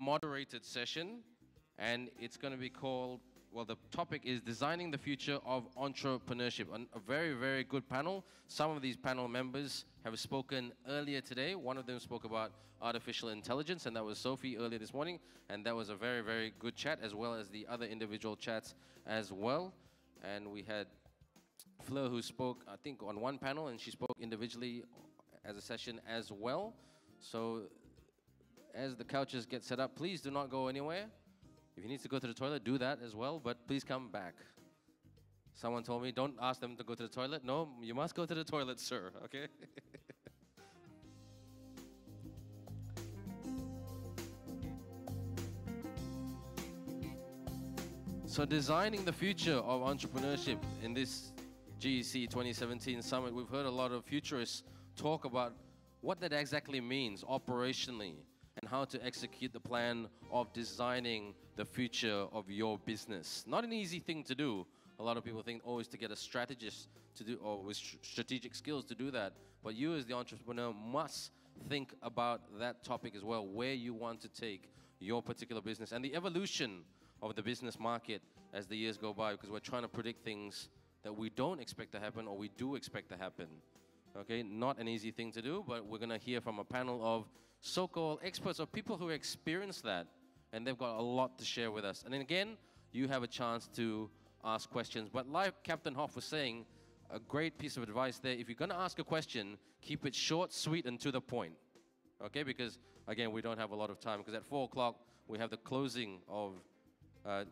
moderated session, and it's going to be called, well, the topic is Designing the Future of Entrepreneurship. A very, very good panel. Some of these panel members have spoken earlier today. One of them spoke about artificial intelligence, and that was Sophie earlier this morning, and that was a very, very good chat, as well as the other individual chats as well. And we had Fleur, who spoke, I think, on one panel, and she spoke individually as a session as well. So as the couches get set up, please do not go anywhere. If you need to go to the toilet, do that as well, but please come back. Someone told me, don't ask them to go to the toilet. No, you must go to the toilet, sir, okay? So designing the future of entrepreneurship in this GEC 2017 summit, we've heard a lot of futurists talk about what that exactly means operationally, and how to execute the plan of designing the future of your business. Not an easy thing to do. A lot of people think always to get a strategist to do, or with strategic skills to do that. But you as the entrepreneur must think about that topic as well, where you want to take your particular business and the evolution of the business market as the years go by, because we're trying to predict things that we don't expect to happen or we do expect to happen. Okay, not an easy thing to do, but we're going to hear from a panel of so-called experts or people who experience that, and they've got a lot to share with us. And then again, you have a chance to ask questions. But like Captain Hoff was saying, a great piece of advice there, if you're going to ask a question, keep it short, sweet, and to the point. Okay, because again, we don't have a lot of time, because at 4 o'clock, we have the closing of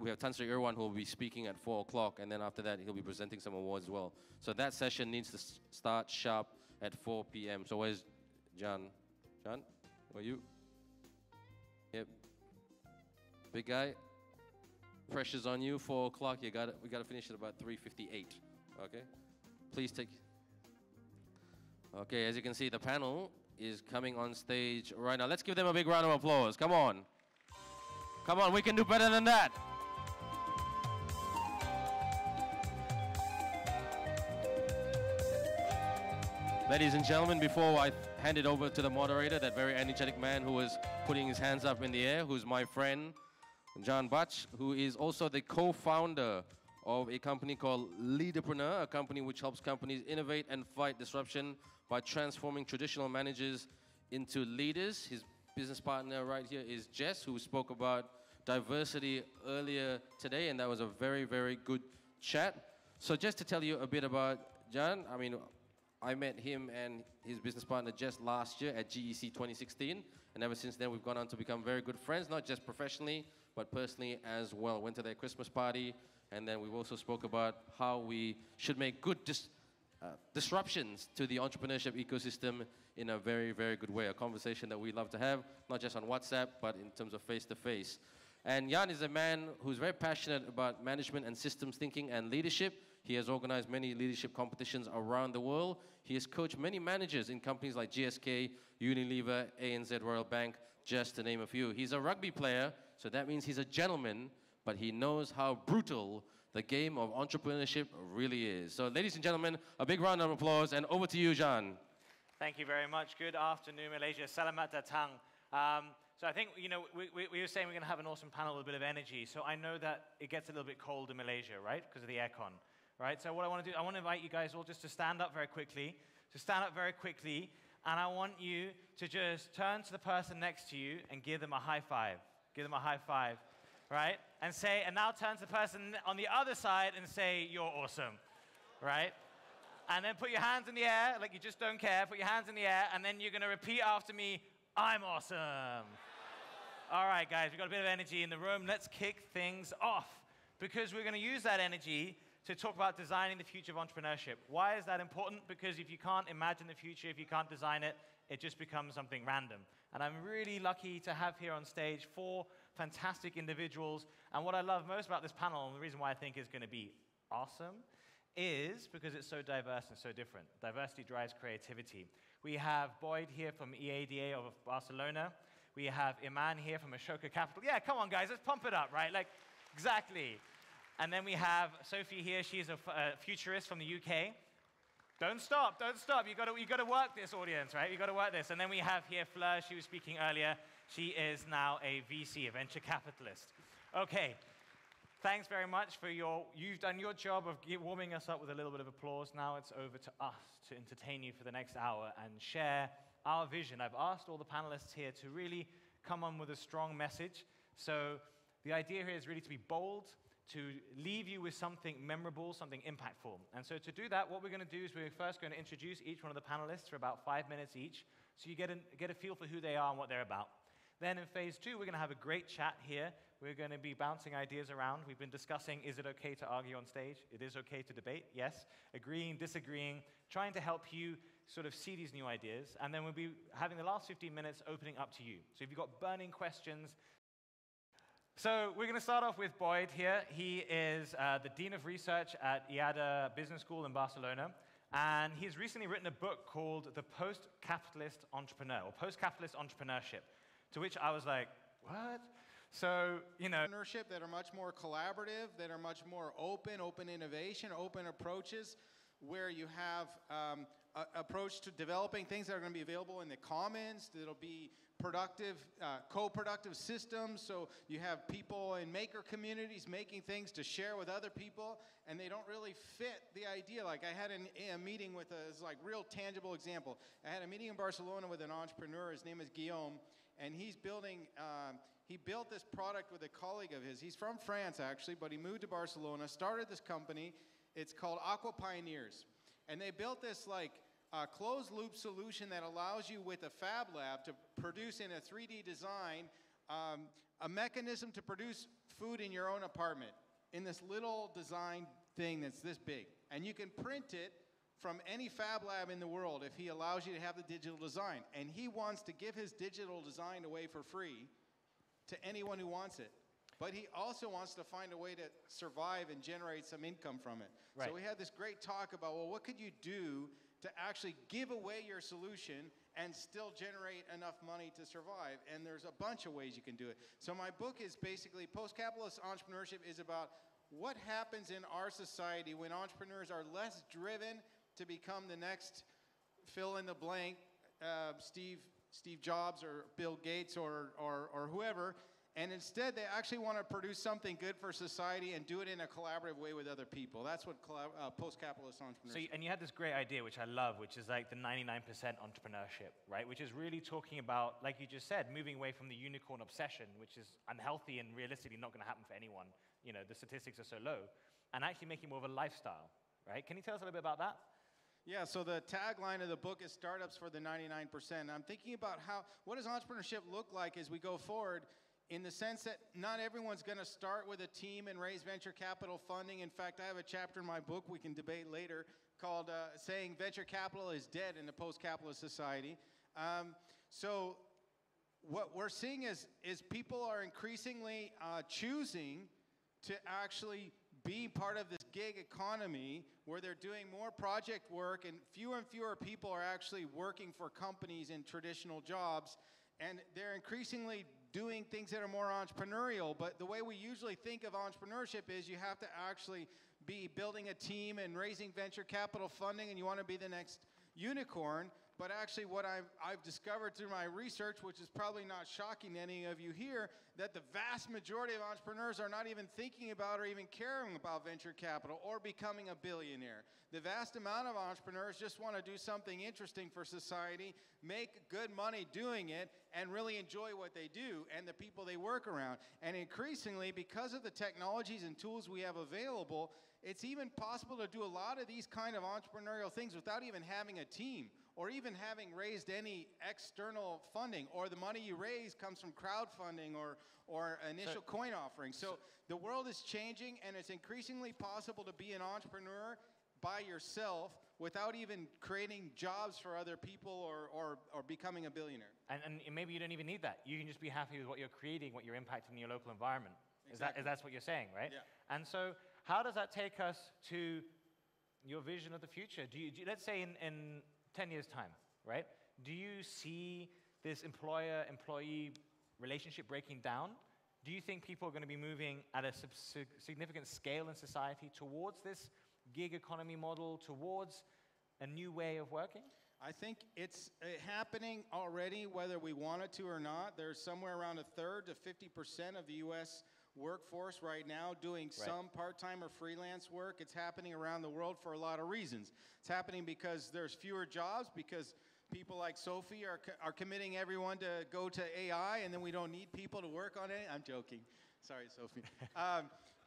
we have Tan Sri Irwan, who will be speaking at 4 o'clock, and then after that, he'll be presenting some awards as well. So that session needs to start sharp at 4 p.m. So where's John? John, where are you? Yep. Big guy. Pressure's on you, 4 o'clock. We got to finish at about 3:58. Okay? Please take... Okay, as you can see, the panel is coming on stage right now. Let's give them a big round of applause. Come on. Come on, we can do better than that. Ladies and gentlemen, before I hand it over to the moderator, that very energetic man who was putting his hands up in the air, who's my friend, John Butch, who is also the co-founder of a company called Leaderpreneur, a company which helps companies innovate and fight disruption by transforming traditional managers into leaders. His business partner right here is Jess, who spoke about diversity earlier today, and that was a very, very good chat. So just to tell you a bit about John, I mean, I met him and his business partner Jess last year at GEC 2016, and ever since then we've gone on to become very good friends, not just professionally, but personally as well. Went to their Christmas party, and then we've also spoke about how we should make good disruptions to the entrepreneurship ecosystem in a very, very good way. A conversation that we love to have, not just on WhatsApp, but in terms of face-to-face. And Jan is a man who's very passionate about management and systems thinking and leadership. He has organized many leadership competitions around the world. He has coached many managers in companies like GSK, Unilever, ANZ Royal Bank, just to name a few. He's a rugby player, so that means he's a gentleman, but he knows how brutal the game of entrepreneurship really is. So ladies and gentlemen, a big round of applause, and over to you, Jan. Thank you very much. Good afternoon, Malaysia. Selamat datang. So I think, you know, we were saying we're going to have an awesome panel with a bit of energy. So I know that it gets a little bit cold in Malaysia, right, because of the aircon, right? So what I want to do, I want to invite you guys all just to stand up very quickly. And I want you to just turn to the person next to you and give them a high five. Give them a high five. Right? And say, and now turn to the person on the other side and say, you're awesome. Right? And then put your hands in the air, like you just don't care. Put your hands in the air, and then you're going to repeat after me, I'm awesome. All right, guys, we've got a bit of energy in the room. Let's kick things off, because we're going to use that energy to talk about designing the future of entrepreneurship. Why is that important? Because if you can't imagine the future, if you can't design it, it just becomes something random. And I'm really lucky to have here on stage 4 fantastic individuals. And what I love most about this panel, and the reason why I think it's going to be awesome, is because it's so diverse and so different. Diversity drives creativity. We have Boyd here from EADA of Barcelona. We have Iman here from Ashoka Capital. Yeah, come on, guys, let's pump it up, right? Like, exactly. And then we have Sophie here. She's a futurist from the UK. Don't stop, don't stop. You got to work this audience, right? You got to work this. And then we have here Fleur. She was speaking earlier. She is now a VC, a venture capitalist. Okay. Thanks very much for you've done your job of warming us up with a little bit of applause. Now it's over to us to entertain you for the next hour and share our vision. I've asked all the panelists here to really come on with a strong message. So the idea here is really to be bold, to leave you with something memorable, something impactful. And so to do that, what we're going to do is we're first going to introduce each one of the panelists for about 5 minutes each, so you get a feel for who they are and what they're about. Then in phase 2, we're going to have a great chat here. We're going to be bouncing ideas around. We've been discussing, is it okay to argue on stage? It is okay to debate, yes. Agreeing, disagreeing, trying to help you sort of see these new ideas. And then we'll be having the last 15 minutes opening up to you. So if you've got burning questions. So we're going to start off with Boyd here. He is the Dean of Research at IADA Business School in Barcelona. And he's recently written a book called The Post-Capitalist Entrepreneur, or Post-Capitalist Entrepreneurship, to which I was like, what? So, entrepreneurship that are much more collaborative, that are much more open innovation, open approaches, where you have approach to developing things that are going to be available in the commons, that'll be productive, co-productive systems, so you have people in maker communities making things to share with other people, and they don't really fit the idea. Like I had a meeting with a real tangible example. I had a meeting in Barcelona with an entrepreneur. His name is Guillaume, and he's building, he built this product with a colleague of his. He's from France, actually, but he moved to Barcelona, started this company. It's called Aqua Pioneers. And they built this closed-loop solution that allows you with a fab lab to produce in a 3D design a mechanism to produce food in your own apartment in this little design thing that's this big. And you can print it from any fab lab in the world if he allows you to have the digital design. And he wants to give his digital design away for free to anyone who wants it. But he also wants to find a way to survive and generate some income from it. Right. So we had this great talk about, well, what could you do to actually give away your solution and still generate enough money to survive? And there's a bunch of ways you can do it. So my book is basically, Post-Capitalist Entrepreneurship is about what happens in our society when entrepreneurs are less driven to become the next fill in the blank, Steve Jobs or Bill Gates or whoever, and instead they actually want to produce something good for society and do it in a collaborative way with other people. That's what post-capitalist entrepreneurship. And you had this great idea, which I love, which is like the 99% entrepreneurship, right? Which is really talking about, like you just said, moving away from the unicorn obsession, which is unhealthy and realistically not going to happen for anyone. The statistics are so low, and actually making more of a lifestyle, right? Can you tell us a little bit about that? Yeah, so the tagline of the book is startups for the 99%. I'm thinking about what does entrepreneurship look like as we go forward, in the sense that not everyone's going to start with a team and raise venture capital funding. In fact, I have a chapter in my book we can debate later called saying venture capital is dead in a post-capitalist society. So what we're seeing is people are increasingly choosing to actually be part of this gig economy where they're doing more project work and fewer people are actually working for companies in traditional jobs, and they're increasingly doing things that are more entrepreneurial. But the way we usually think of entrepreneurship is you have to actually be building a team and raising venture capital funding, and you want to be the next unicorn. But actually what I've discovered through my research, which is probably not shocking to any of you here, that the vast majority of entrepreneurs are not even thinking about or even caring about venture capital or becoming a billionaire. The vast amount of entrepreneurs just want to do something interesting for society, make good money doing it, and really enjoy what they do and the people they work around. And increasingly, because of the technologies and tools we have available, it's even possible to do a lot of these kind of entrepreneurial things without even having a team, or even having raised any external funding, or the money you raise comes from crowdfunding or initial coin offerings. So the world is changing, and it's increasingly possible to be an entrepreneur by yourself without even creating jobs for other people or becoming a billionaire. And maybe you don't even need that. You can just be happy with what you're creating, what you're impacting in your local environment. Exactly. That's what you're saying, right? Yeah. And so how does that take us to your vision of the future? Let's say in 10 years' time, right? Do you see this employer-employee relationship breaking down? Do you think people are going to be moving at a significant scale in society towards this gig economy model, towards a new way of working? I think it's happening already, whether we want it to or not. There's somewhere around 1/3 to 50% of the U.S. workforce right now doing some part-time or freelance work. It's happening around the world for a lot of reasons. It's happening because there's fewer jobs, because people like Sophie are committing everyone to go to AI, and then we don't need people to work on it. I'm joking. Sorry, Sophie.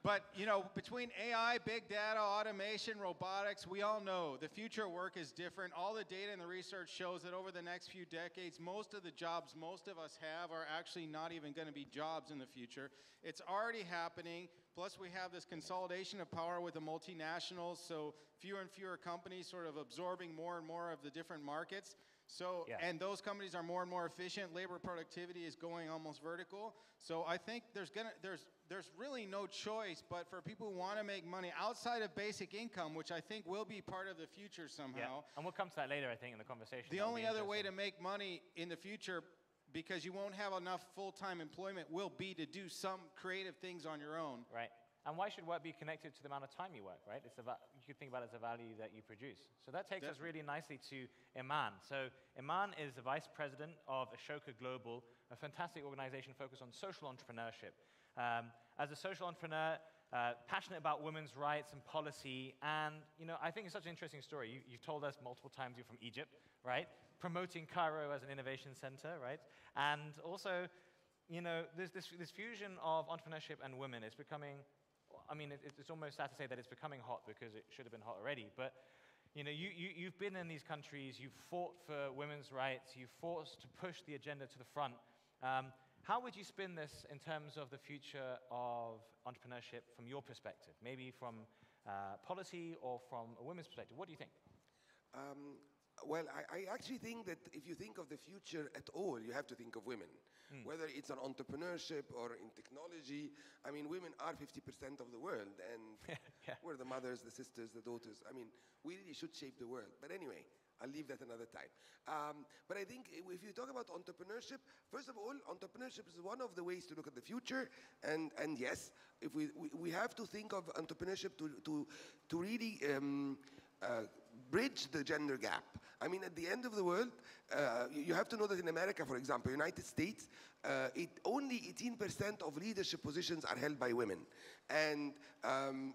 But, you know, between AI, big data, automation, robotics, we all know the future of work is different. All the data and the research shows that over the next few decades, most of the jobs most of us have are actually not even going to be jobs in the future. It's already happening. Plus, we have this consolidation of power with the multinationals, so fewer and fewer companies sort of absorbing more and more of the different markets. So, and those companies are more and more efficient. Labor productivity is going almost vertical. So I think there's really no choice but for people who want to make money outside of basic income, which I think will be part of the future somehow. Yeah. And we'll come to that later, I think, in the conversation. The only other way to make money in the future, because you won't have enough full-time employment, will be to do some creative things on your own. Right. And why should work be connected to the amount of time you work, right? It's you could think about it as a value that you produce. So that takes us really nicely to Iman. So Iman is the vice president of Ashoka Global, a fantastic organization focused on social entrepreneurship. As a social entrepreneur, passionate about women's rights and policy, and you know, I think it's such an interesting story. You've told us multiple times you're from Egypt, right? Promoting Cairo as an innovation center, right? And also, you know, there's this fusion of entrepreneurship and women. It's becoming, I mean, it's almost sad to say that it's becoming hot because it should have been hot already. But you know, you've been in these countries, you've fought for women's rights, you've fought to push the agenda to the front. How would you spin this in terms of the future of entrepreneurship from your perspective? Maybe from policy or from a women's perspective. What do you think? Well, I actually think that if you think of the future at all, you have to think of women. Whether it's on entrepreneurship or in technology, I mean, women are 50% of the world, and we're the mothers, the sisters, the daughters. I mean, we really should shape the world. But anyway, I'll leave that another time. But I think if you talk about entrepreneurship, first of all, entrepreneurship is one of the ways to look at the future. And yes, if we have to think of entrepreneurship to really bridge the gender gap. I mean, at the end of the world, you have to know that in America, for example, United States, only 18% of leadership positions are held by women. And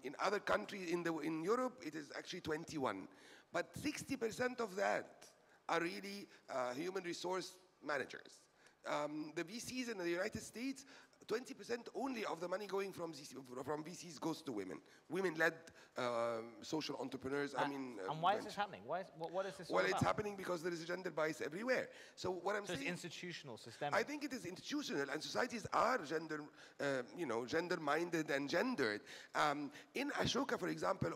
in other countries, in Europe, it is actually 21. But 60% of that are really human resource managers. The VCs in the United States, 20% only of the money going from VCs goes to women. Women-led social entrepreneurs. And why is this happening? What is this all about? It's happening because there is gender bias everywhere. So what I'm saying, it's institutional, systemic. I think it is institutional, and societies are gender-minded and gendered. In Ashoka, for example,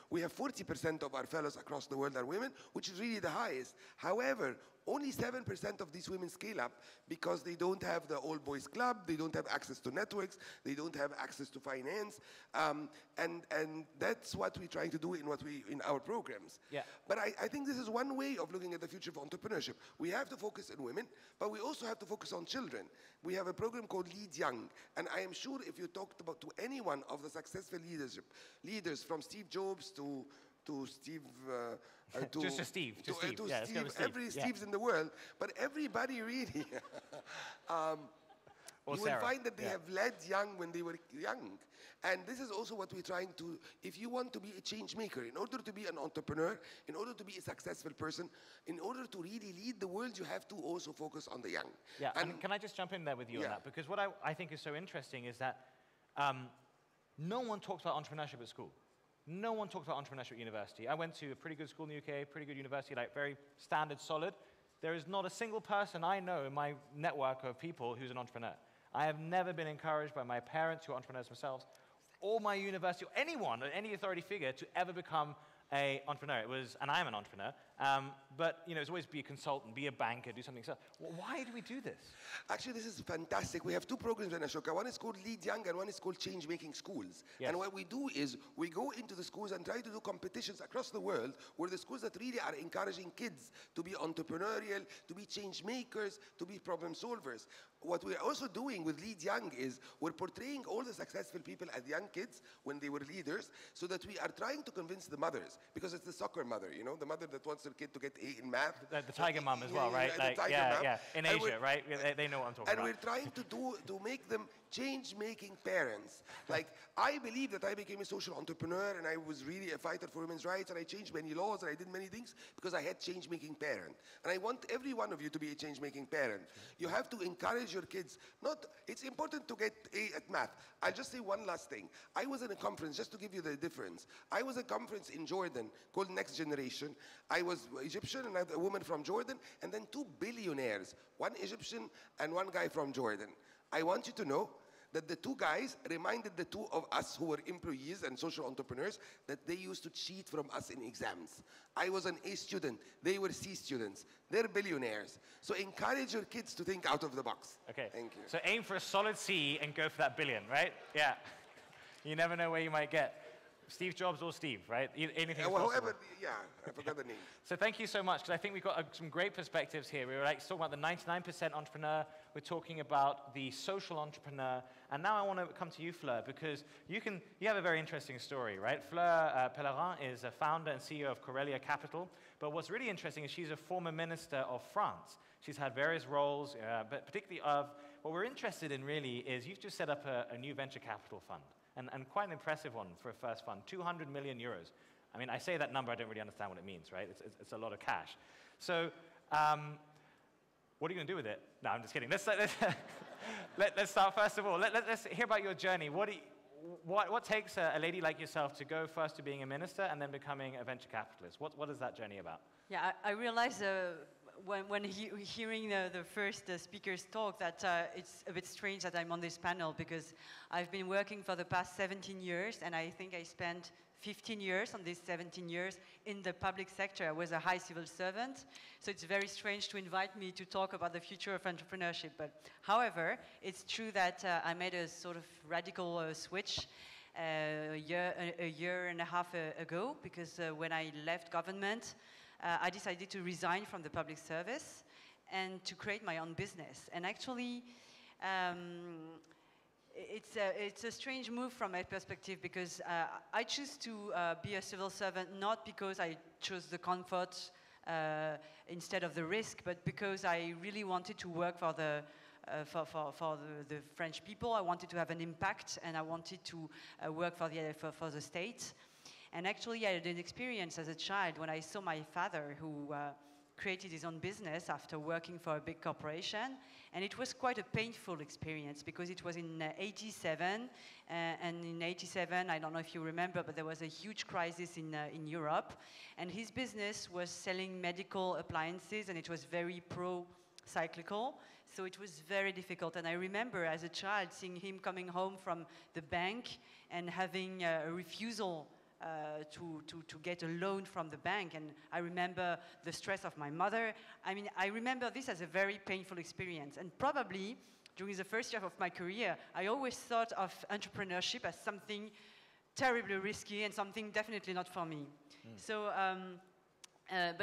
we have 40% of our fellows across the world are women, which is really the highest. However, only 7% of these women scale up because they don't have the all-boys club, they don't have access to networks, they don't have access to finance, and that's what we're trying to do in our programs. Yeah. But I think this is one way of looking at the future of entrepreneurship. We have to focus on women, but we also have to focus on children. We have a program called Lead Young, and I am sure if you talked to any one of the successful leaders from Steve Jobs to Steve, just Steve. Yeah, Steve. Every Steve's in the world, but everybody really, you will find that they have led young when they were young. And this is also what we're trying to, if you want to be a change maker, in order to be an entrepreneur, in order to be a successful person, in order to really lead the world, you have to also focus on the young. Yeah, and can I just jump in there with you on that? Because what I think is so interesting is that no one talks about entrepreneurship at school. No one talks about entrepreneurship at university. I went to a pretty good school in the UK, pretty good university, like very standard, solid. There is not a single person I know in my network of people who's an entrepreneur. I have never been encouraged by my parents, who are entrepreneurs themselves, or my university, or anyone, or any authority figure, to ever become an entrepreneur. And I am an entrepreneur, But it's always be a consultant, be a banker, do something. So why do we do this? Actually, this is fantastic. We have two programs in Ashoka. One is called Lead Young and one is called Change Making Schools. Yes. And what we do is we go into the schools and try to do competitions across the world where the schools that really are encouraging kids to be entrepreneurial, to be change makers, to be problem solvers. What we're also doing with Lead Young is we're portraying all the successful people as young kids when they were leaders, so that we are trying to convince the mothers, because it's the soccer mother, the mother that wants her kid to get A in math. The tiger mom as well, right? The tiger mom. Yeah. In Asia, right? They know what I'm talking about. And we're trying to make them change-making parents. Like, I believe that I became a social entrepreneur and I was really a fighter for women's rights and I changed many laws and I did many things because I had change-making parent. And I want every one of you to be a change-making parent. You have to encourage your kids. It's important to get A at math. I'll just say one last thing. I was in a conference, just to give you the difference. I was at a conference in Jordan called Next Generation. I was Egyptian and I had a woman from Jordan and then two billionaires, one Egyptian and one guy from Jordan. I want you to know that the two guys reminded the two of us who were employees and social entrepreneurs that they used to cheat from us in exams. I was an A student, they were C students. They're billionaires. So encourage your kids to think out of the box. Okay. Thank you. So aim for a solid C and go for that billion, right? Yeah. You never know where you might get. Steve Jobs or Steve, right? Anything is possible. However, yeah, I forgot the name. So thank you so much, because I think we've got some great perspectives here. We were talking about the 99% entrepreneur. We're talking about the social entrepreneur. And now I want to come to you, Fleur, because you have a very interesting story, right? Fleur Pellerin is a founder and CEO of Corellia Capital. But what's really interesting is she's a former minister of France. She's had various roles, but particularly what we're interested in really is you've just set up a new venture capital fund. And quite an impressive one for a first fund, 200 million euros. I mean, I say that number, I don't really understand what it means, right? It's a lot of cash. So what are you going to do with it? No, I'm just kidding. Let's start first of all. Let's hear about your journey. What takes a lady like yourself to go first to being a minister and then becoming a venture capitalist? What is that journey about? Yeah, I realized when hearing the first speakers talk that it's a bit strange that I'm on this panel, because I've been working for the past 17 years and I think I spent 15 years on these 17 years in the public sector. I was a high civil servant, so it's very strange to invite me to talk about the future of entrepreneurship. But however, it's true that I made a sort of radical switch a year and a half ago, because when I left government, I decided to resign from the public service and to create my own business. And actually, it's a strange move from my perspective, because I choose to be a civil servant not because I chose the comfort instead of the risk, but because I really wanted to work for the French people. I wanted to have an impact, and I wanted to work for the state. And actually, I had an experience as a child when I saw my father, who created his own business after working for a big corporation. And it was quite a painful experience, because it was in 87. And in 87, I don't know if you remember, but there was a huge crisis in Europe. And his business was selling medical appliances, and it was very pro-cyclical. So it was very difficult. And I remember as a child seeing him coming home from the bank and having a refusal to get a loan from the bank. And I remember the stress of my mother. I mean, I remember this as a very painful experience. And probably during the first year of my career, I always thought of entrepreneurship as something terribly risky and something definitely not for me. So,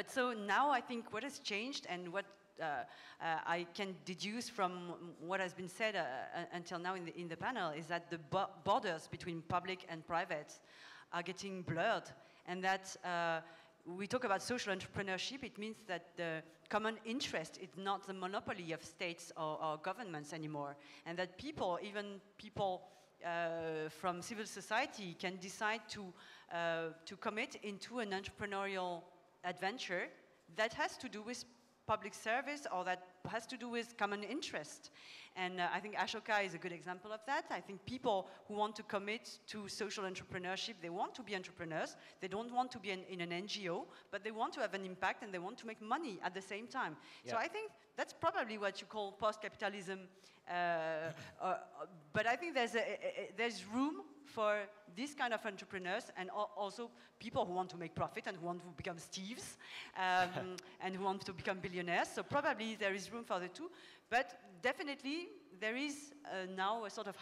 so now I think what has changed, and what I can deduce from what has been said until now in the panel, is that the borders between public and private are getting blurred, and that we talk about social entrepreneurship, it means that the common interest is not the monopoly of states or governments anymore, and that people, even people from civil society, can decide to commit into an entrepreneurial adventure that has to do with public service, or that has to do with common interest. And I think Ashoka is a good example of that. I think people who want to commit to social entrepreneurship, they want to be entrepreneurs. They don't want to be in an NGO, but they want to have an impact and they want to make money at the same time. Yeah. So I think that's probably what you call post-capitalism. But I think there's room for these kind of entrepreneurs and also people who want to make profit and who want to become Steves and who want to become billionaires. So probably there is room for the two, but definitely there is now a sort of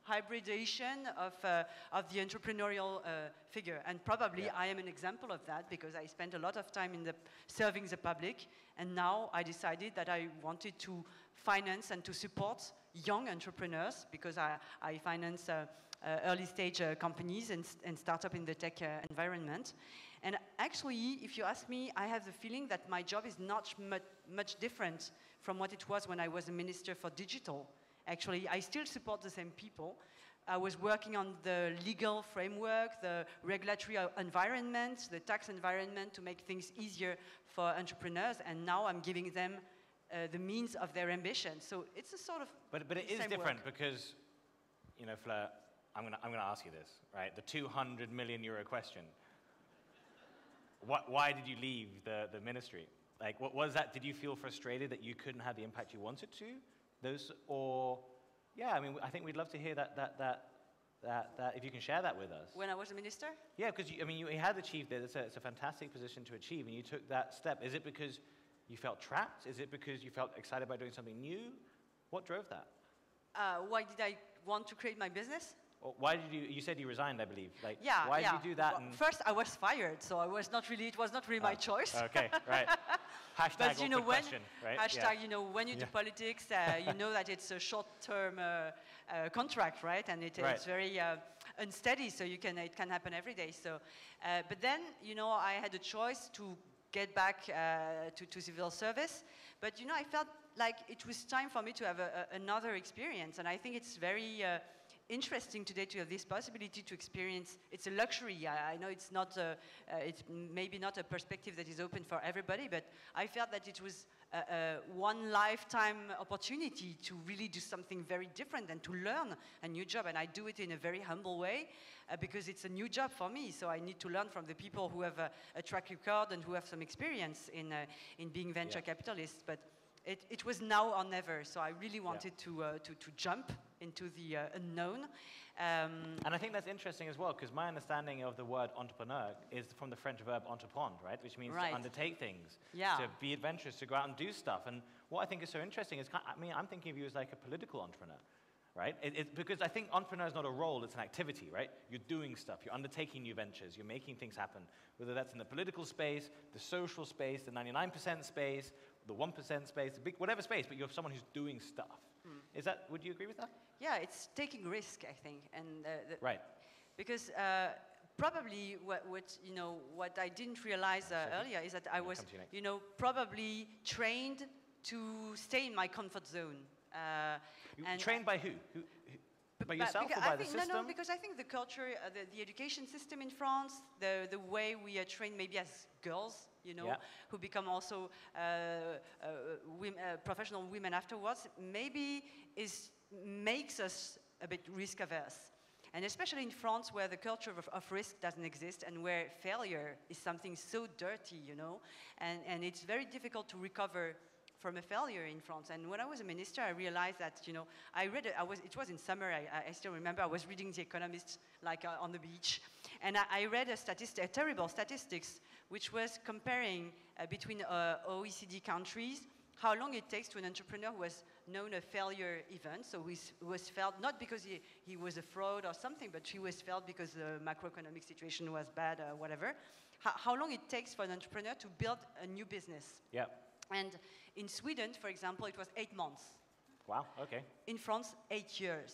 hybridization of the entrepreneurial figure. And probably I am an example of that because I spent a lot of time in serving the public, and now I decided that I wanted to finance and to support young entrepreneurs because I finance early stage companies and startup in the tech environment. And actually, if you ask me, I have the feeling that my job is not much different from what it was when I was a minister for digital. Actually, I still support the same people. I was working on the legal framework, the regulatory environment, the tax environment to make things easier for entrepreneurs, and now I'm giving them the means of their ambition. So it's a sort of But it is different because, you know, Fleur, I'm gonna ask you this, right? The 200 million euro question. Why did you leave the ministry? Like, what was that? Did you feel frustrated that you couldn't have the impact you wanted to? Yeah, I mean, I think we'd love to hear that if you can share that with us. When I was a minister? Yeah, because you had achieved it. It's a fantastic position to achieve, and you took that step. Is it because you felt trapped? Is it because you felt excited by doing something new? What drove that? Why did I want to create my business? Or why did you said you resigned, I believe. Like, yeah, why did you do that? Well, first, I was fired, so it was not really my choice. Okay, right. Hashtag but you know, question, right? Hashtag, you know, when you do politics, you know that it's a short-term contract, right? And it's very unsteady, so it can happen every day. So, but then, you know, I had a choice to get back to civil service. But, you know, I felt like it was time for me to have another experience. And I think it's very interesting today to have this possibility to experience. It's a luxury. I know it's not, it's maybe not a perspective that is open for everybody, but I felt that it was one lifetime opportunity to really do something very different and to learn a new job. And I do it in a very humble way because it's a new job for me. So I need to learn from the people who have a track record and who have some experience in being venture capitalists. But it was now or never. So I really wanted to jump into the unknown. And I think that's interesting as well, because my understanding of the word entrepreneur is from the French verb entreprendre, right? Which means to undertake things, to be adventurous, to go out and do stuff. And what I think is so interesting is, I mean, I'm thinking of you as like a political entrepreneur, right? Because I think entrepreneur is not a role, it's an activity, right? You're doing stuff, you're undertaking new ventures, you're making things happen, whether that's in the political space, the social space, the 99% space, the 1% space, the big, whatever space, but you're someone who's doing stuff. Is that, would you agree with that? Yeah, it's taking risk, I think. And right. Because probably what I didn't realize earlier is that I was, you know, probably trained to stay in my comfort zone. Trained by who? By yourself or by the system? No, because I think the culture, the education system in France, the way we are trained maybe as girls, you know, who become also professional women afterwards, maybe makes us a bit risk averse. And especially in France, where the culture of risk doesn't exist and where failure is something so dirty, you know, and it's very difficult to recover from a failure in France. And when I was a minister, I realized that, you know, it was in summer, I still remember, I was reading The Economist, like on the beach, and I read a terrible statistics, which was comparing between OECD countries, how long it takes to an entrepreneur who has known a failure event, so who was failed not because he was a fraud or something, but he was failed because the macroeconomic situation was bad or whatever, how long it takes for an entrepreneur to build a new business. Yeah. And in Sweden, for example, it was 8 months. Wow, okay. In France, 8 years.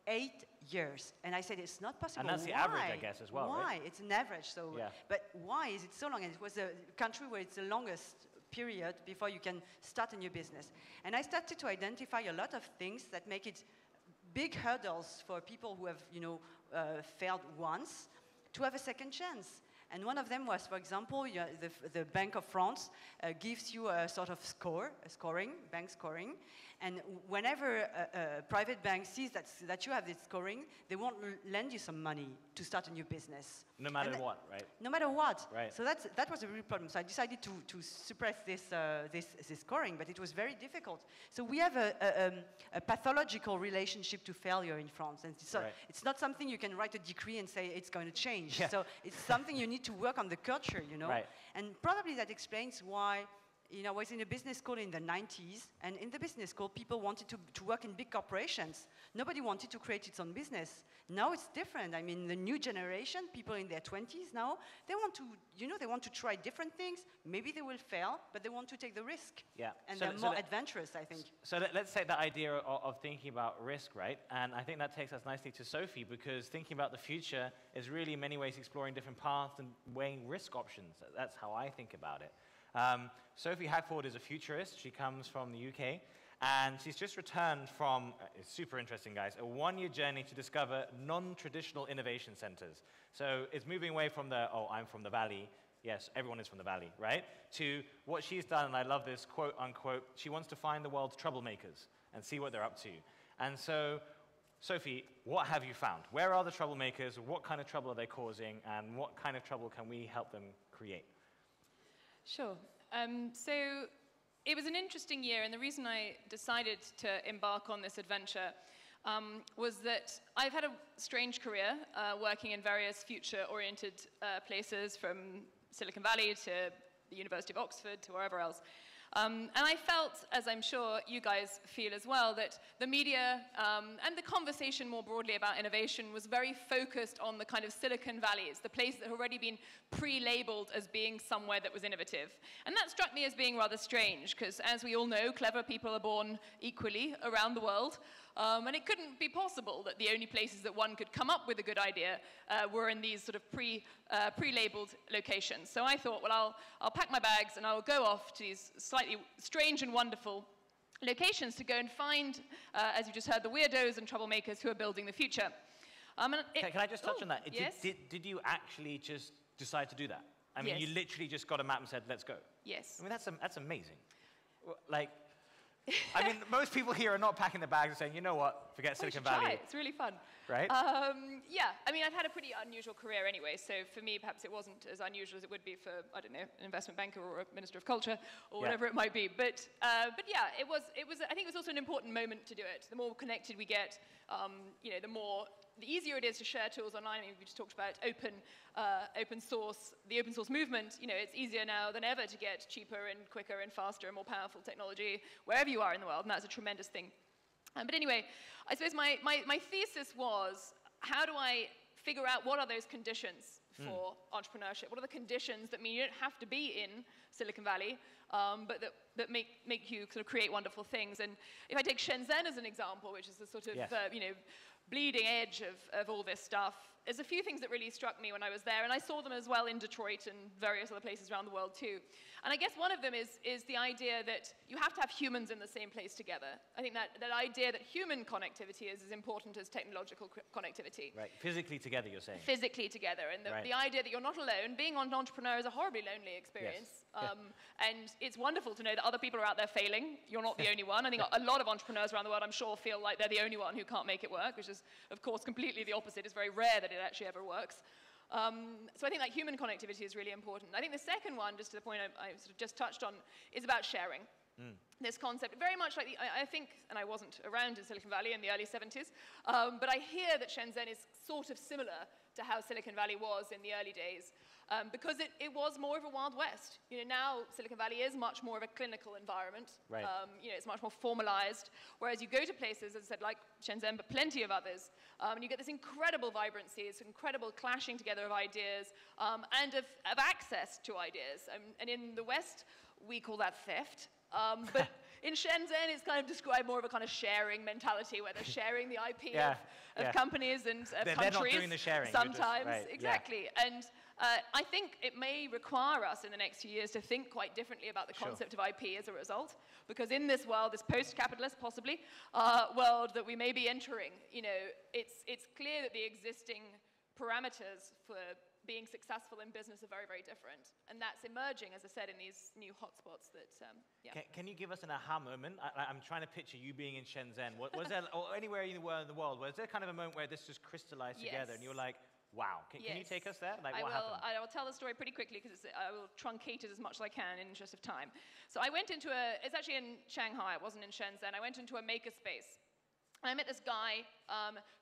8 years. And I said, it's not possible. And that's the average, I guess, as well, Why? right? It's an average, so. Yeah. But why is it so long? And it was a country where it's the longest period before you can start a new business. And I started to identify a lot of things that make it big hurdles for people who have, you know, failed once to have a second chance. And one of them was, for example, the Bank of France gives you a sort of bank scoring. And whenever a private bank sees that you have this scoring, they won't lend you some money to start a new business. No matter what, right? No matter what. Right. So that was a real problem. So I decided to suppress this scoring, but it was very difficult. So we have a pathological relationship to failure in France. And so it's not something you can write a decree and say it's going to change. Yeah. So it's something you need to work on the culture, you know? Right. And probably that explains why, you know, I was in a business school in the 90s, and in the business school, people wanted to work in big corporations. Nobody wanted to create its own business. Now it's different. I mean, the new generation, people in their 20s now, they want to, you know, they want to try different things. Maybe they will fail, but they want to take the risk. Yeah. And they're more adventurous, I think. So let's take that idea of thinking about risk, right? And I think that takes us nicely to Sophie, because thinking about the future is really in many ways exploring different paths and weighing risk options. That's how I think about it. Sophie Hackford is a futurist. She comes from the UK, and she's just returned from, it's super interesting, guys, a one-year journey to discover non-traditional innovation centers. So it's moving away from the, oh, I'm from the Valley. Yes, everyone is from the Valley, right? To what she's done, and I love this, quote, unquote, she wants to find the world's troublemakers and see what they're up to. And so, Sophie, what have you found? Where are the troublemakers? What kind of trouble are they causing? And what kind of trouble can we help them create? Sure. So it was an interesting year, and the reason I decided to embark on this adventure was that I've had a strange career working in various future-oriented places, from Silicon Valley to the University of Oxford to wherever else. And I felt, as I'm sure you guys feel as well, that the media and the conversation more broadly about innovation was very focused on the kind of Silicon Valleys, the place that had already been pre-labeled as being somewhere that was innovative. And that struck me as being rather strange, because as we all know, clever people are born equally around the world. And it couldn't be possible that the only places that one could come up with a good idea were in these sort of pre-labeled locations. So I thought, well, I'll pack my bags and I'll go off to these slightly strange and wonderful locations to go and find, as you just heard, the weirdos and troublemakers who are building the future. Can I just touch on that? Yes? Did you actually just decide to do that? I mean, Yes. you literally just got a map and said, let's go. Yes. I mean, that's amazing. Like, I mean, most people here are not packing their bags and saying, you know what, forget Silicon Valley. Try it. It's really fun. Right? Yeah, I mean, I've had a pretty unusual career anyway, so for me, perhaps it wasn't as unusual as it would be for, I don't know, an investment banker or a minister of culture or whatever it might be. But yeah, it was, I think it was also an important moment to do it. The more connected we get, you know, the easier it is to share tools online. I mean, we just talked about open source, the open source movement. You know, it's easier now than ever to get cheaper and quicker and faster and more powerful technology wherever you are in the world, and that's a tremendous thing. But anyway, I suppose my thesis was, how do I figure out what are those conditions for entrepreneurship? What are the conditions that mean you don't have to be in Silicon Valley, but that make you sort of create wonderful things? And if I take Shenzhen as an example, which is the sort of, you know, bleeding edge of all this stuff, there's a few things that really struck me when I was there, and I saw them as well in Detroit and various other places around the world too. And I guess one of them is the idea that you have to have humans in the same place together. I think that idea that human connectivity is as important as technological connectivity. Right, physically together, you're saying. Physically together, and the idea that you're not alone. Being an entrepreneur is a horribly lonely experience. Yes. And it's wonderful to know that other people are out there failing. You're not the only one. I think a lot of entrepreneurs around the world, I'm sure, feel like they're the only one who can't make it work, which is, of course, completely the opposite. It's very rare that it actually ever works. So I think that human connectivity is really important. I think the second one, just to the point I sort of just touched on, is about sharing. This concept, very much like I think, and I wasn't around in Silicon Valley in the early 70s, but I hear that Shenzhen is sort of similar to how Silicon Valley was in the early days, because it was more of a Wild West. You know, now Silicon Valley is much more of a clinical environment. Right. You know, it's much more formalized, whereas you go to places, as I said, like Shenzhen, but plenty of others, and you get this incredible vibrancy, this incredible clashing together of ideas, and of access to ideas. And in the West, we call that theft. But in Shenzhen, it's kind of described more of a kind of sharing mentality, where they're sharing the IP of companies and of countries. They're not doing the sharing. Sometimes, right, exactly. And I think it may require us in the next few years to think quite differently about the concept of IP as a result, because in this world, this post-capitalist, possibly, world that we may be entering, you know, it's clear that the existing parameters for being successful in business are very, very different. And that's emerging, as I said, in these new hotspots that, Can you give us an aha moment? I'm trying to picture you being in Shenzhen. Was there, or anywhere you were in the world, was there kind of a moment where this just crystallized together and you were like, Wow. Can you Yes. take us there? Like, I what will. happened? I will tell the story pretty quickly because I will truncate it as much as I can in the interest of time. So I went into it's actually in Shanghai, it wasn't in Shenzhen. I went into a makerspace. And I met this guy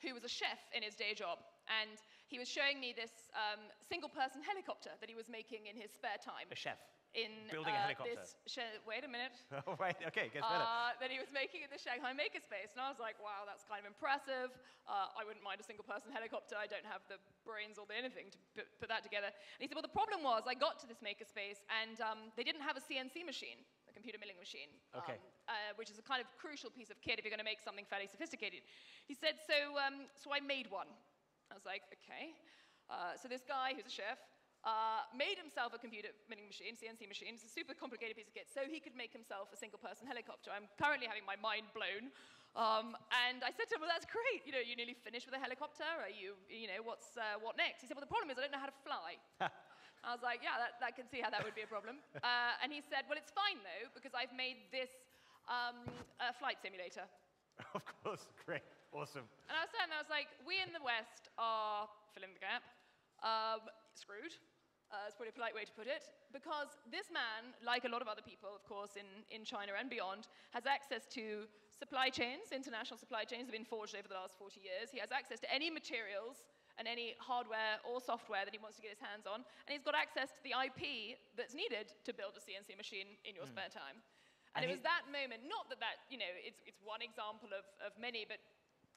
who was a chef in his day job. And he was showing me this single-person helicopter that he was making in his spare time. A chef. In building a helicopter. Wait a minute. Oh, right. Okay, gets better. That he was making in the Shanghai makerspace. And I was like, wow, that's kind of impressive. I wouldn't mind a single-person helicopter. I don't have the brains or the anything to put that together. And he said, well, the problem was I got to this makerspace and they didn't have a CNC machine, a computer milling machine, Okay. which is a kind of crucial piece of kit if you're going to make something fairly sophisticated. He said, so I made one. I was like, okay. So this guy who's a chef made himself a computer milling machine, CNC machine. It's a super complicated piece of kit, so he could make himself a single-person helicopter. I'm currently having my mind blown. And I said to him, well, that's great. You know, you nearly finished with a helicopter. Are you know, what next? He said, well, the problem is I don't know how to fly. I was like, yeah, I can see how that would be a problem. And he said, well, it's fine, though, because I've made this flight simulator. Of course. Great. Awesome. And I was saying, I was like, we in the West are, fill in the gap, screwed. It's probably a polite way to put it, because this man, like a lot of other people, of course, in China and beyond, has access to supply chains. International supply chains have been forged over the last 40 years. He has access to any materials and any hardware or software that he wants to get his hands on, and he's got access to the IP that's needed to build a CNC machine in your spare time. And it was that moment, not that you know, it's one example of many, but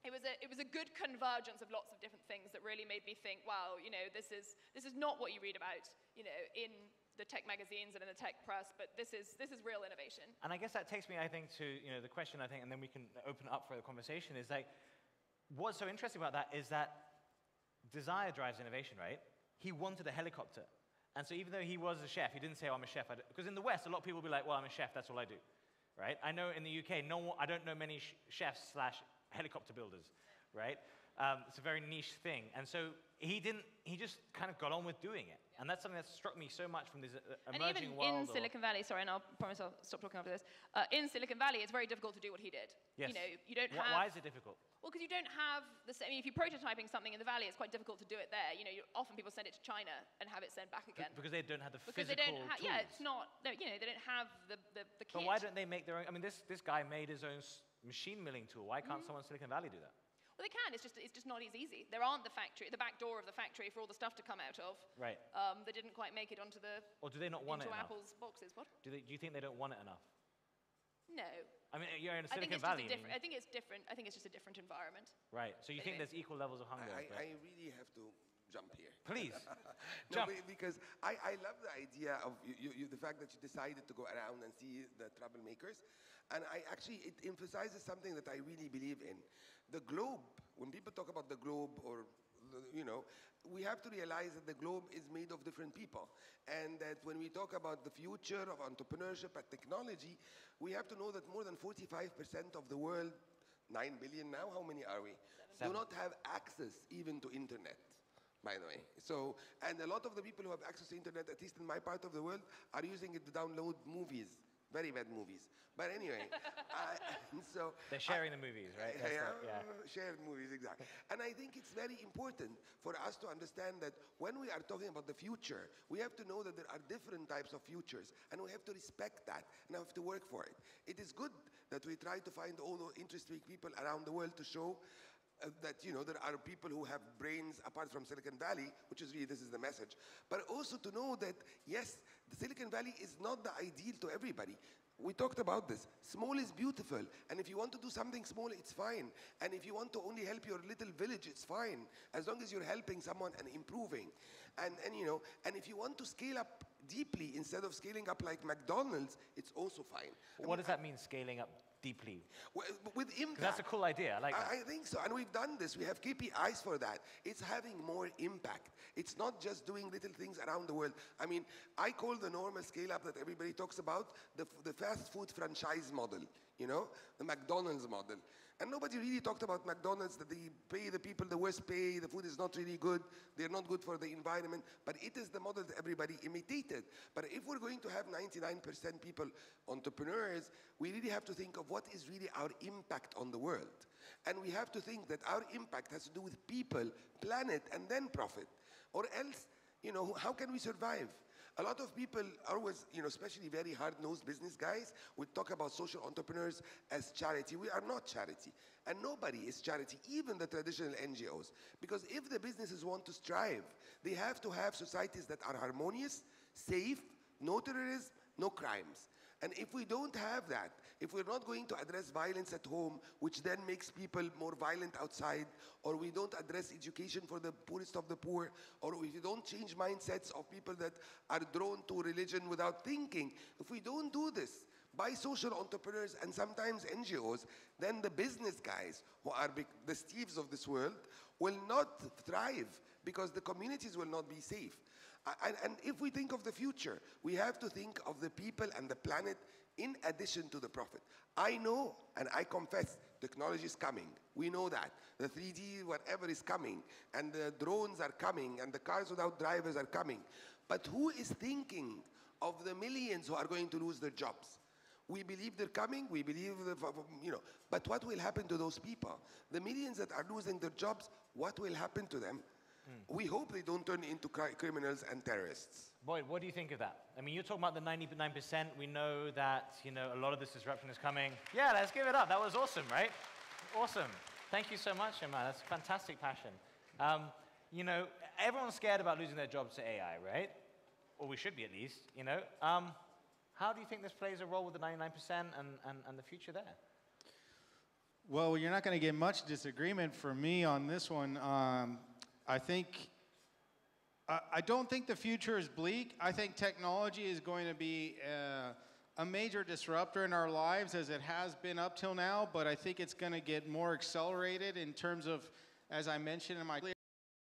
it was a good convergence of lots of different things that really made me think, wow, you know, this is not what you read about, you know, in the tech magazines and in the tech press, but this is real innovation. And I guess that takes me, I think, to the question, I think, and then we can open it up for the conversation, is like, what's so interesting about that is that desire drives innovation, right? He wanted a helicopter. And so even though he was a chef, he didn't say, oh, I'm a chef. Because in the West, a lot of people will be like, well, I'm a chef, that's all I do, right? I know in the UK, I don't know many chefs / helicopter builders, right? It's a very niche thing. And so he just kind of got on with doing it. And that's something that struck me so much from this emerging world. And even in Silicon Valley, sorry, and I promise I'll stop talking after this. In Silicon Valley, it's very difficult to do what he did. Yes. You know, you don't have... Why is it difficult? Well, because you don't have the same... I mean, if you're prototyping something in the Valley, it's quite difficult to do it there. You know, often people send it to China and have it sent back again. Because they don't have the because physical they don't tools. Yeah, it's not... You know, they don't have the kit. But why don't they make their own... I mean, this guy made his own machine milling tool. Why can't someone in Silicon Valley do that? Well, they can. It's just not as easy. There aren't the back door of the factory for all the stuff to come out of. Right. They didn't quite make it onto the... Or do they not want it enough? Apple's boxes. What? Do you think they don't want it enough? No. I mean, you're in Silicon Valley. I think it's different. I think it's just a different environment. Right. So you think there's equal levels of hunger? I really have to jump here. Please. No, jump. because I love the idea of the fact that you decided to go around and see the troublemakers. And it emphasizes something that I really believe in. The globe, when people talk about the globe or, we have to realize that the globe is made of different people. And that when we talk about the future of entrepreneurship and technology, we have to know that more than 45% of the world, 9 billion now, how many are we? 7. Do not have access even to internet, by the way. So, and a lot of the people who have access to internet, at least in my part of the world, are using it to download movies, very bad movies. But anyway, they're sharing the movies, right? Shared movies, exactly. And I think it's very important for us to understand that when we are talking about the future, we have to know that there are different types of futures, and we have to respect that, and have to work for it. It is good that we try to find all the interesting people around the world to show that there are people who have brains apart from Silicon Valley, which is really, this is the message. But also to know that, yes, the Silicon Valley is not the ideal to everybody. We talked about this. Small is beautiful. And if you want to do something small, it's fine. And if you want to only help your little village, it's fine. As long as you're helping someone and improving. And if you want to scale up deeply instead of scaling up like McDonald's, it's also fine. What does that mean, scaling up deeply? With impact. That's a cool idea. I like that. I think so. And we've done this. We have KPIs for that. It's having more impact. It's not just doing little things around the world. I mean, I call the normal scale up that everybody talks about the fast food franchise model. you know, the McDonald's model. And nobody really talked about McDonald's, that they pay the people the worst pay, the food is not really good, they're not good for the environment, but it is the model that everybody imitated. But if we're going to have 99% people entrepreneurs, we really have to think of what is really our impact on the world. And we have to think that our impact has to do with people, planet, and then profit. Or else, you know, how can we survive? A lot of people always, you know, especially very hard-nosed business guys, would talk about social entrepreneurs as charity. We are not charity. And nobody is charity, even the traditional NGOs. Because if the businesses want to strive, they have to have societies that are harmonious, safe, no terrorism, no crimes. And if we don't have that, if we're not going to address violence at home, which then makes people more violent outside, or we don't address education for the poorest of the poor, or if we don't change mindsets of people that are drawn to religion without thinking, if we don't do this by social entrepreneurs and sometimes NGOs, then the business guys, who are the Steves of this world, will not thrive because the communities will not be safe. And if we think of the future, we have to think of the people and the planet in addition to the profit. I know, and I confess, technology is coming. We know that. The 3D, whatever is coming, and the drones are coming, and the cars without drivers are coming. But who is thinking of the millions who are going to lose their jobs? We believe they're coming, we believe, you know, but what will happen to those people? The millions that are losing their jobs, what will happen to them? We hope they don't turn into criminals and terrorists. Boyd, what do you think of that? I mean, you're talking about the 99%. We know that, you know, a lot of this disruption is coming. Yeah, let's give it up. That was awesome, right? Awesome. Thank you so much, Emma. That's fantastic passion. You know, everyone's scared about losing their jobs to AI, right? Or we should be, at least, you know. How do you think this plays a role with the 99% and the future there? Well, you're not going to get much disagreement from me on this one. I don't think the future is bleak. I think technology is going to be a major disruptor in our lives, as it has been up till now, but I think it's going to get more accelerated in terms of, as I mentioned in my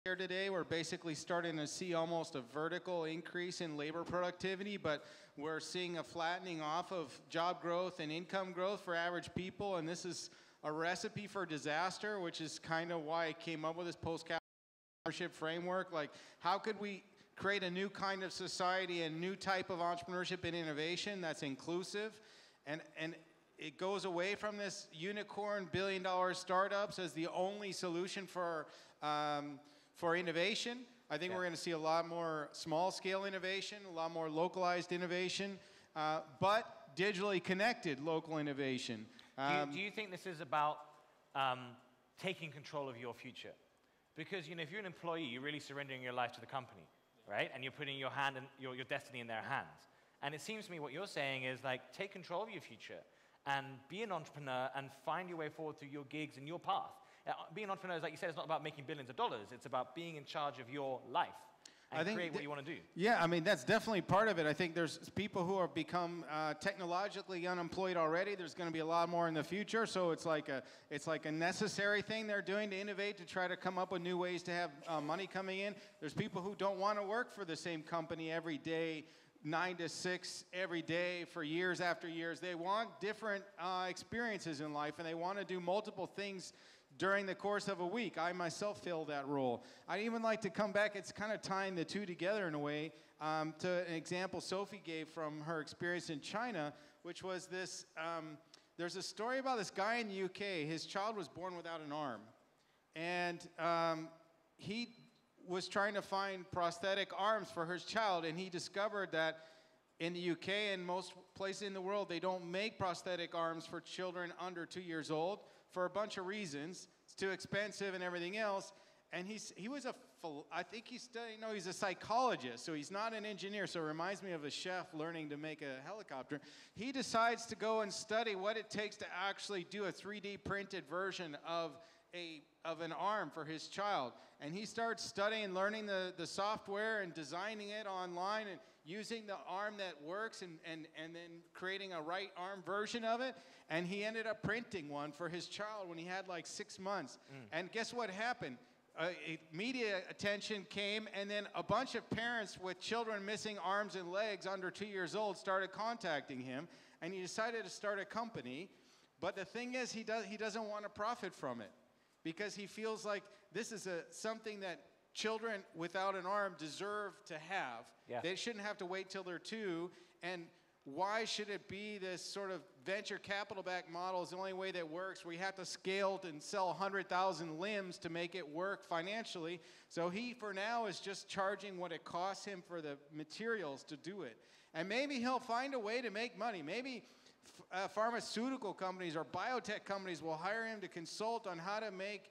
here today, we're basically starting to see almost a vertical increase in labor productivity, but we're seeing a flattening off of job growth and income growth for average people, and this is a recipe for disaster, which is kind of why I came up with this post-capital entrepreneurship framework. Like, how could we create a new kind of society, a new type of entrepreneurship and innovation that's inclusive, and it goes away from this unicorn billion-dollar startups as the only solution for innovation. I think we're going to see a lot more small-scale innovation, a lot more localized innovation, but digitally connected local innovation. Do you think this is about taking control of your future? Because, you know, if you're an employee, you're really surrendering your life to the company, right? And you're putting your hand and your destiny in their hands. And it seems to me what you're saying is, like, take control of your future and be an entrepreneur and find your way forward through your gigs and your path. Being an entrepreneur, like you said, it's not about making billions of dollars. It's about being in charge of your life and create what you want to do. Yeah, I mean, that's definitely part of it. I think there's people who have become technologically unemployed already. There's going to be a lot more in the future. So it's like a necessary thing they're doing to innovate, to try to come up with new ways to have money coming in. There's people who don't want to work for the same company every day, 9 to 6 every day for years after years. They want different experiences in life, and they want to do multiple things during the course of a week. I myself fill that role. I'd even like to come back, it's kind of tying the two together in a way, to an example Sophie gave from her experience in China, which was this, there's a story about this guy in the UK. His child was born without an arm. And he was trying to find prosthetic arms for his child, and he discovered that in the UK and most places in the world, they don't make prosthetic arms for children under 2 years old, for a bunch of reasons. It's too expensive and everything else. And he was I think he's studying, no, he's a psychologist, so he's not an engineer, so it reminds me of a chef learning to make a helicopter. He decides to go and study what it takes to actually do a 3D printed version of an arm for his child. And he starts studying, learning the software and designing it online and using the arm that works and then creating a right arm version of it. And he ended up printing one for his child when he had like 6 months. And guess what happened? Media attention came, and then a bunch of parents with children missing arms and legs under 2 years old started contacting him, and he decided to start a company But the thing is, he doesn't want to profit from it because he feels like this is something that children without an arm deserve to have. Yeah. They shouldn't have to wait till they're 2. And why should it be this sort of venture capital-backed model is the only way that works, where you have to scale and sell 100,000 limbs to make it work financially? So he, for now, is just charging what it costs him for the materials to do it. And maybe he'll find a way to make money. Maybe pharmaceutical companies or biotech companies will hire him to consult on how to make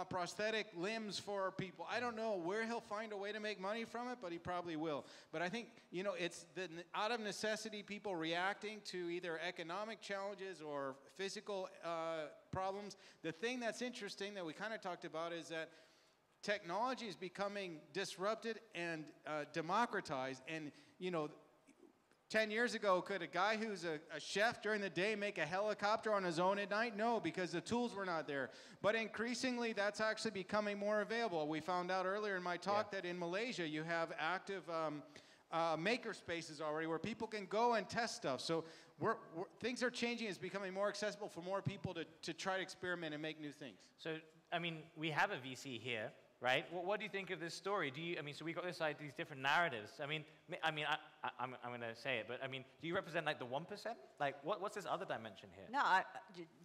prosthetic limbs for people. I don't know where he'll find a way to make money from it, but he probably will. But I think, you know, it's out of necessity, people reacting to either economic challenges or physical problems. The thing that's interesting that we kind of talked about is that technology is becoming disrupted and democratized. And, you know, 10 years ago, could a guy who's a chef during the day make a helicopter on his own at night? No, because the tools were not there. But increasingly, that's actually becoming more available. We found out earlier in my talk that in Malaysia, you have active maker spaces already where people can go and test stuff. So things are changing. It's becoming more accessible for more people to try to experiment and make new things. So, I mean, we have a VC here, right? What do you think of this story? So we got these different narratives. I'm going to say it, but I mean, do you represent like the 1%? Like, what's this other dimension here? No,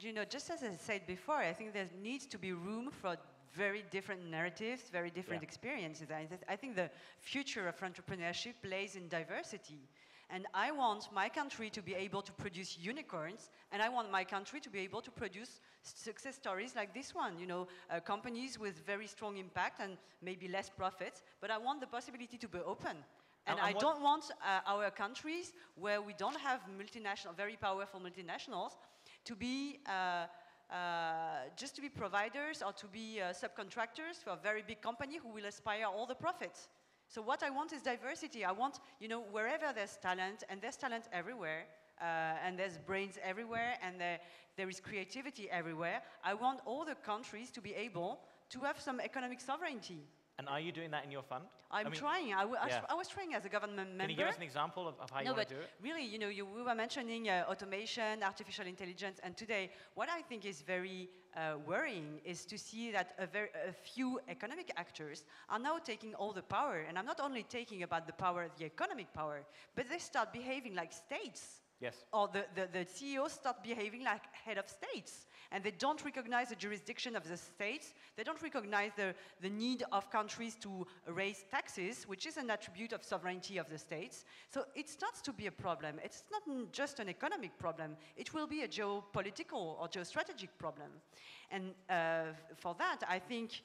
you know, just as I said before, I think there needs to be room for very different narratives, very different experiences. I think the future of entrepreneurship lays in diversity. And I want my country to be able to produce unicorns, and I want my country to be able to produce success stories like this one, you know, companies with very strong impact and maybe less profits, but I want the possibility to be open. And I don't want our countries where we don't have very powerful multinationals to be just to be providers or to be subcontractors for a very big company who will aspire all the profits. So what I want is diversity. I want, you know, wherever there's talent, and there's talent everywhere, and there's brains everywhere, and there is creativity everywhere, I want all the countries to be able to have some economic sovereignty. And are you doing that in your fund? I'm trying. I was trying as a government member. Can you give us an example of how you want to do it? Really, you know, we were mentioning automation, artificial intelligence, and today, what I think is very worrying is to see that a few economic actors are now taking all the power. And I'm not only talking about the power, the economic power, but they start behaving like states. Yes. Or the CEOs start behaving like head of states. And they don't recognize the jurisdiction of the states. They don't recognize the need of countries to raise taxes, which is an attribute of sovereignty of the states. So it starts to be a problem. It's not just an economic problem. It will be a geopolitical or geostrategic problem. And for that, I think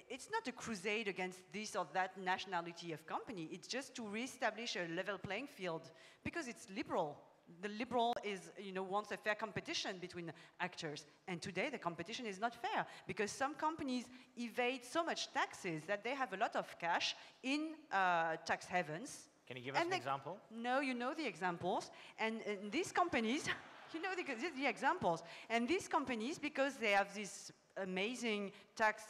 it's not a crusade against this or that nationality of company. It's just to reestablish a level playing field because it's liberal. The liberal wants a fair competition between actors. And today the competition is not fair because some companies evade so much taxes that they have a lot of cash in tax havens. Can you give us an example? No, you know the examples. And these companies, you know the examples. And these companies, because they have this amazing tax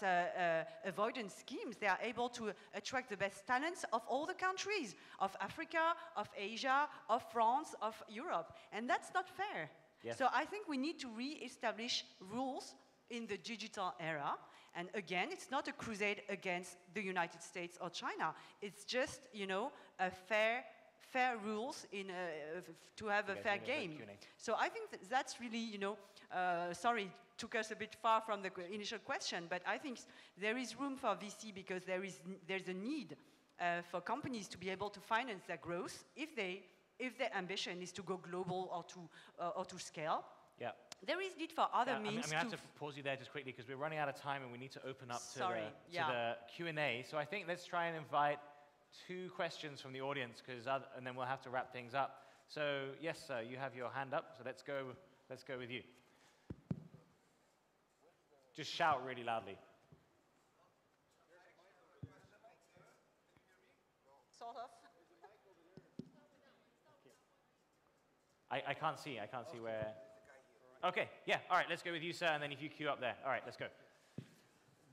avoidance schemes, they are able to attract the best talents of all the countries, of Africa, of Asia, of France, of Europe. And that's not fair. Yes. So I think we need to re-establish rules in the digital era. And again, it's not a crusade against the United States or China. It's just, you know, a fair rules to have a fair game. So I think that's really, you know, sorry, took us a bit far from the initial question, but I think there is room for VC because there's a need for companies to be able to finance their growth if their ambition is to go global or to scale. Yeah. There is need for other means. I'm going to have to pause you there just quickly because we're running out of time and we need to open up to the Q&A. So I think let's try and invite 2 questions from the audience and then we'll have to wrap things up. So yes, sir, you have your hand up. So let's go with you. Just shout really loudly. Sort of. I can't see where. Okay, yeah, all right, let's go with you, sir, and then if you queue up there. All right, let's go.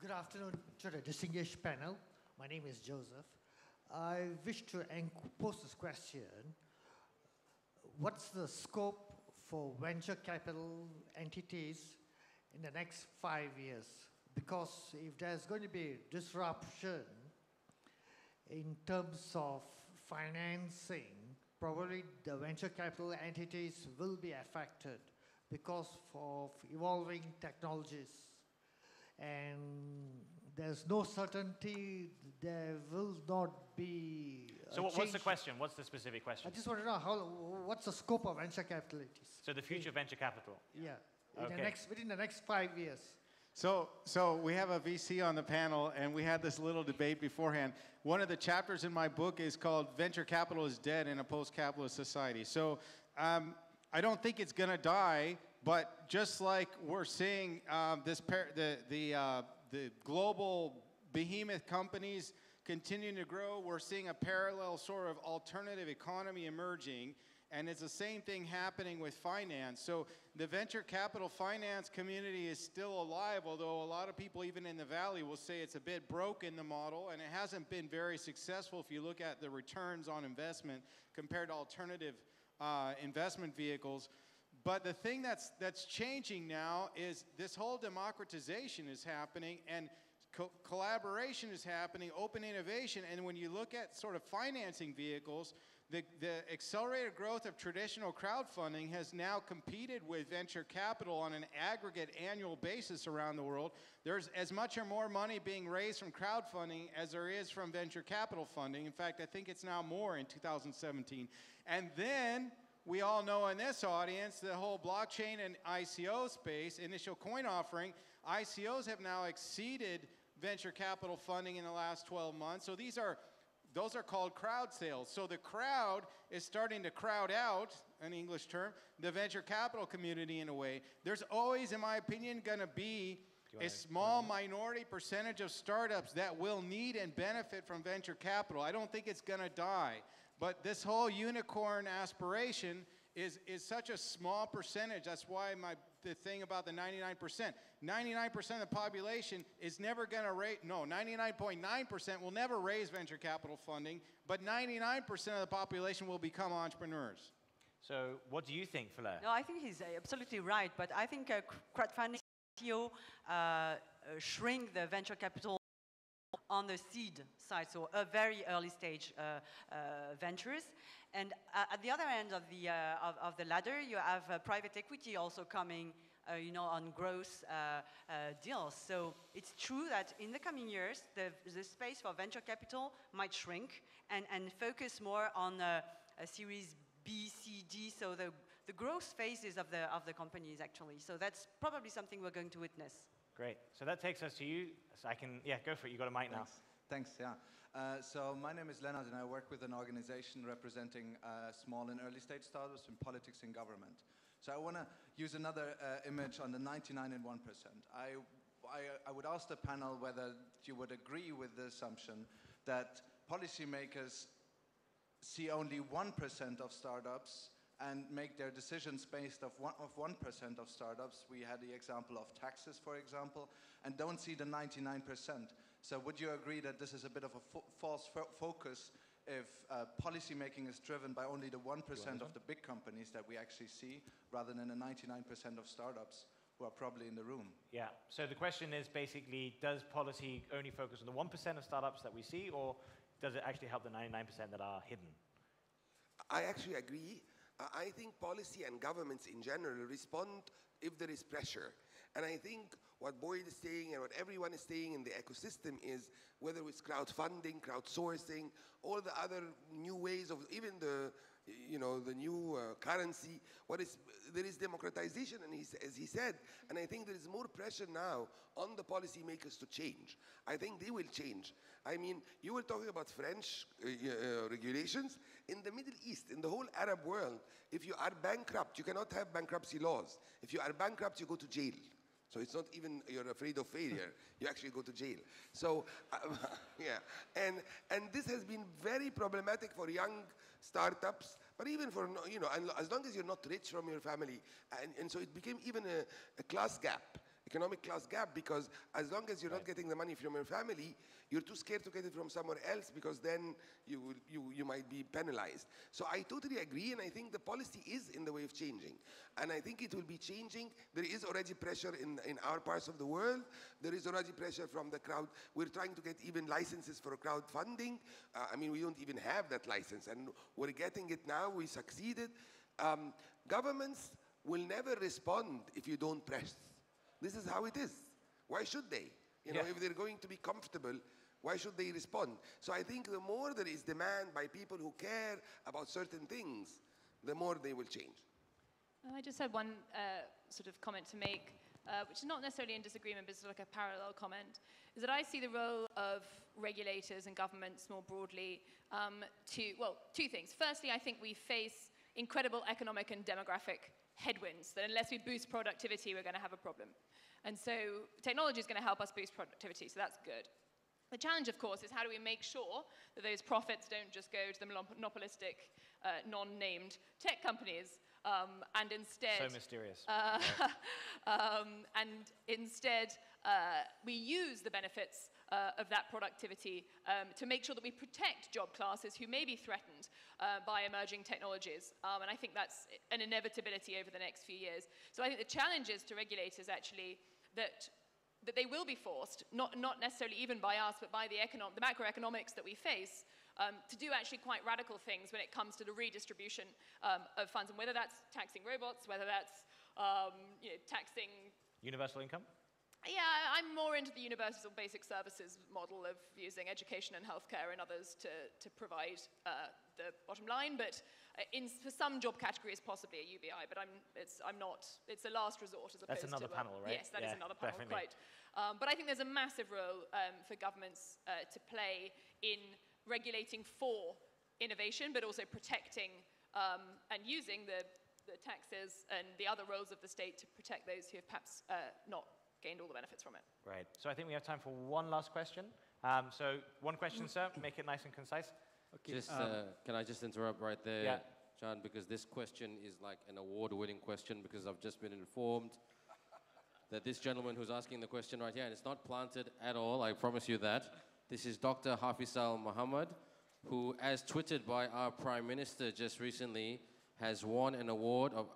Good afternoon to the distinguished panel. My name is Joseph. I wish to pose this question. What's the scope for venture capital entities in the next 5 years? Because if there's going to be disruption in terms of financing, probably the venture capital entities will be affected because of evolving technologies. And there's no certainty there will not be a So what's the change. question? What's the specific question? I just want to know what's the scope of venture capitalities? So the future of venture capital. Yeah, Okay. within the next 5 years. So we have a VC on the panel, and we had this little debate beforehand. One of the chapters in my book is called "Venture Capital is Dead in a Post-Capitalist Society." So I don't think it's going to die, but just like we're seeing the global behemoth companies continuing to grow, we're seeing a parallel sort of alternative economy emerging. And it's the same thing happening with finance. So the venture capital finance community is still alive, although a lot of people, even in the Valley, will say it's a bit broken, the model, and it hasn't been very successful if you look at the returns on investment compared to alternative investment vehicles. But the thing that's changing now is this whole democratization is happening, and collaboration is happening, open innovation. And when you look at sort of financing vehicles, the accelerated growth of traditional crowdfunding has now competed with venture capital on an aggregate annual basis around the world. There's as much or more money being raised from crowdfunding as there is from venture capital funding. In fact, I think it's now more in 2017. And then we all know in this audience, the whole blockchain and ICO space, initial coin offering, ICOs have now exceeded venture capital funding in the last 12 months. So those are called crowd sales. So the crowd is starting to crowd out, an English term, the venture capital community in a way. There's always, in my opinion, going to be a small minority percentage of startups that will need and benefit from venture capital. I don't think it's going to die. But this whole unicorn aspiration is such a small percentage. That's why the thing about the 99%. 99% of the population is never going to raise, 99.9% will never raise venture capital funding, but 99% of the population will become entrepreneurs. So what do you think, Philip? No, I think he's absolutely right, but I think crowdfunding shrink the venture capital on the seed side, so a very early stage ventures. And at the other end of the ladder, you have private equity also coming on growth deals. So it's true that in the coming years, the space for venture capital might shrink and focus more on a Series B, C, D, so the growth phases of the companies, actually. So that's probably something we're going to witness. Great. So that takes us to you. So I can, go for it. You got a mic now. Thanks, yeah. So my name is Leonard, and I work with an organization representing small and early stage startups in politics and government. So I want to use another image on the 99 and 1%. I would ask the panel whether you would agree with the assumption that policymakers see only 1% of startups and make their decisions based off 1% of startups. We had the example of taxes, for example, and don't see the 99%. So would you agree that this is a bit of a false focus if policymaking is driven by only the 1% of the big companies that we actually see, rather than the 99% of startups who are probably in the room? Yeah, so the question is basically, does policy only focus on the 1% of startups that we see, or does it actually help the 99% that are hidden? I actually agree. I think policy and governments in general respond if there is pressure. And I think what Boyd is saying and what everyone is saying in the ecosystem is, whether it's crowdfunding, crowdsourcing, all the other new ways of even the new currency, there is democratization, and as he said, and I think there is more pressure now on the policymakers to change. I think they will change. I mean, you were talking about French regulations. In the Middle East, in the whole Arab world, if you are bankrupt, you cannot have bankruptcy laws. If you are bankrupt, you go to jail. So it's not even you're afraid of failure. You actually go to jail. So, and this has been very problematic for young startups, but even for, as long as you're not rich from your family. And so it became even a class gap. economic class gap, because as long as you're not getting the money from your family, you're too scared to get it from somewhere else, because then you might be penalized. So I totally agree, and I think the policy is in the way of changing. And I think it will be changing. There is already pressure in our parts of the world. There is already pressure from the crowd. We're trying to get even licenses for crowdfunding. I mean, we don't even have that license, and we're getting it now. We succeeded. Governments will never respond if you don't press. This is how it is. Why should they? You know, if they're going to be comfortable, why should they respond? So I think the more there is demand by people who care about certain things, the more they will change. I just had one sort of comment to make, which is not necessarily in disagreement, but it's like a parallel comment, is that I see the role of regulators and governments more broadly two things. Firstly, I think we face incredible economic and demographic headwinds, that unless we boost productivity, we're going to have a problem. And so technology is going to help us boost productivity, so that's good. The challenge, of course, is how do we make sure that those profits don't just go to the monopolistic, non-named tech companies, and instead... So mysterious. And instead, we use the benefits of that productivity to make sure that we protect job classes who may be threatened by emerging technologies. And I think that's an inevitability over the next few years. So I think the challenge is to regulators, actually, that they will be forced, not necessarily even by us, but by the macroeconomics that we face, to do actually quite radical things when it comes to the redistribution of funds, and whether that's taxing robots, whether that's taxing... Universal income? Yeah, I'm more into the universal basic services model of using education and healthcare and others to provide the bottom line, but for some job categories, possibly a UBI, but it's a last resort as opposed to... That's another panel, right? Yes, that is another panel, definitely. quite. But I think there's a massive role for governments to play in regulating for innovation, but also protecting and using the taxes and the other roles of the state to protect those who have perhaps not gained all the benefits from it. Right. So I think we have time for one last question. So one question, sir. Make it nice and concise. Okay. Can I just interrupt right there, Yeah. John? Because this question is like an award-winning question, because I've just been informed that this gentleman who's asking the question right here, and it's not planted at all, I promise you that. This is Dr. Hafizal Muhammad, who, as tweeted by our Prime Minister just recently, has won an award of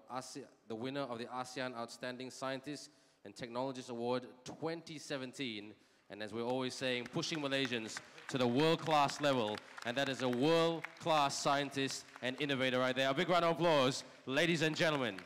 the winner of the ASEAN Outstanding Scientist and Technologist Award 2017. And as we're always saying, pushing Malaysians to the world-class level. And that is a world-class scientist and innovator right there. A big round of applause, ladies and gentlemen.